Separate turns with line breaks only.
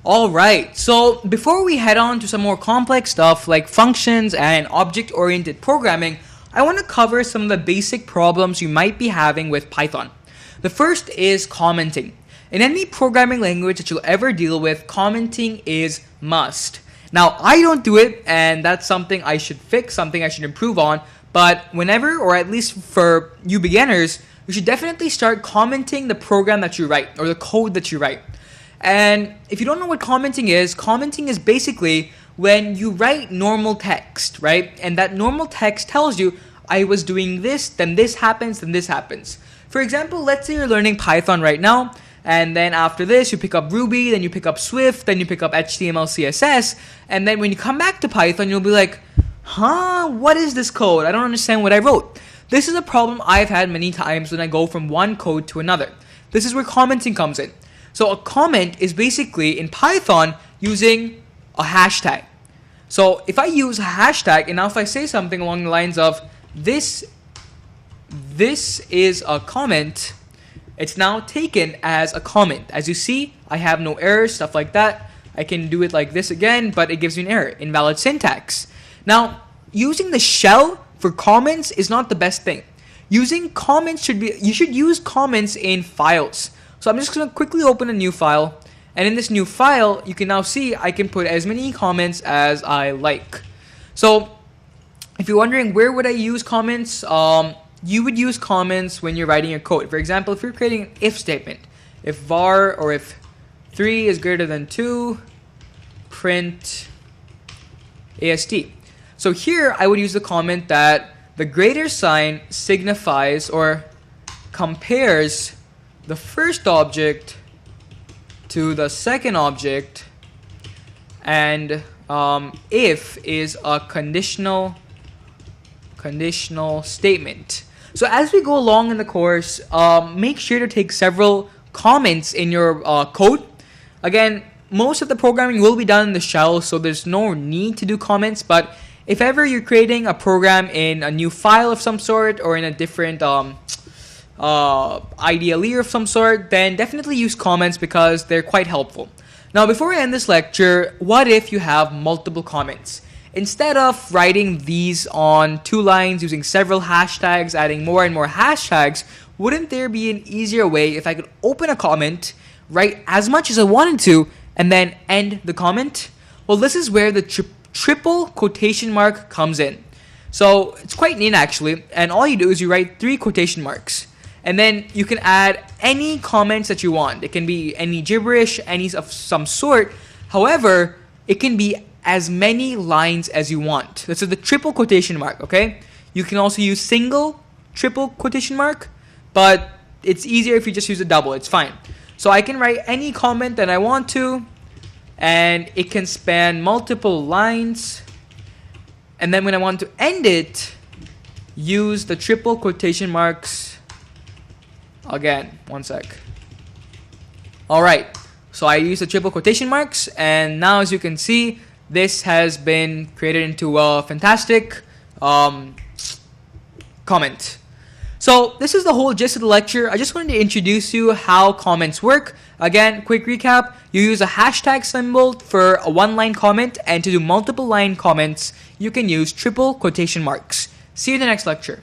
Alright, so before we head on to some more complex stuff like functions and object-oriented programming, I want to cover some of the basic problems you might be having with Python. The first is commenting. In any programming language that you'll ever deal with, commenting is must. Now, I don't do it, and that's something I should fix, something I should improve on, but whenever, or at least for you beginners, you should definitely start commenting the program that you write, or the code that you write. And if you don't know what commenting is basically when you write normal text, right? And that normal text tells you, I was doing this, then this happens, then this happens. For example, let's say you're learning Python right now, and then after this, you pick up Ruby, then you pick up Swift, then you pick up HTML, CSS, and then when you come back to Python, you'll be like, what is this code? I don't understand what I wrote. This is a problem I've had many times when I go from one code to another. This is where commenting comes in. So a comment is basically, in Python, using a hashtag. So if I use a hashtag, and now if I say something along the lines of, this is a comment, it's now taken as a comment. As you see, I have no errors, stuff like that. I can do it like this again, but it gives me an error, invalid syntax. Now, using the shell for comments is not the best thing. Using comments you should use comments in files. So I'm just going to quickly open a new file, and in this new file, you can now see I can put as many comments as I like. So if you're wondering where would I use comments, you would use comments when you're writing your code. For example, if you're creating an if statement, if var or if 3 is greater than 2, print AST. So here I would use the comment that the greater sign signifies or compares the first object to the second object, and if is a conditional statement. So as we go along in the course, make sure to take several comments in your code. Again, most of the programming will be done in the shell, so there's no need to do comments, but if ever you're creating a program in a new file of some sort or in a different IDLE of some sort, then definitely use comments because they're quite helpful. Now, before I end this lecture, what if you have multiple comments? Instead of writing these on 2 lines using several hashtags, adding more and more hashtags, wouldn't there be an easier way if I could open a comment, write as much as I wanted to, and then end the comment? Well, this is where the triple quotation mark comes in. So it's quite neat actually, and all you do is you write 3 quotation marks. And then you can add any comments that you want. It can be any gibberish, any of some sort. However, it can be as many lines as you want. This is the triple quotation mark, okay? You can also use single, triple quotation mark, but it's easier if you just use a double. It's fine. So I can write any comment that I want to, and it can span multiple lines. And then when I want to end it, use the triple quotation marks. Again, one sec. Alright, so I use the triple quotation marks, and now as you can see, this has been created into a fantastic comment. So this is the whole gist of the lecture. I just wanted to introduce you how comments work. Again, quick recap, you use a hashtag symbol for a 1-line comment, and to do multiple line comments, you can use triple quotation marks. See you in the next lecture.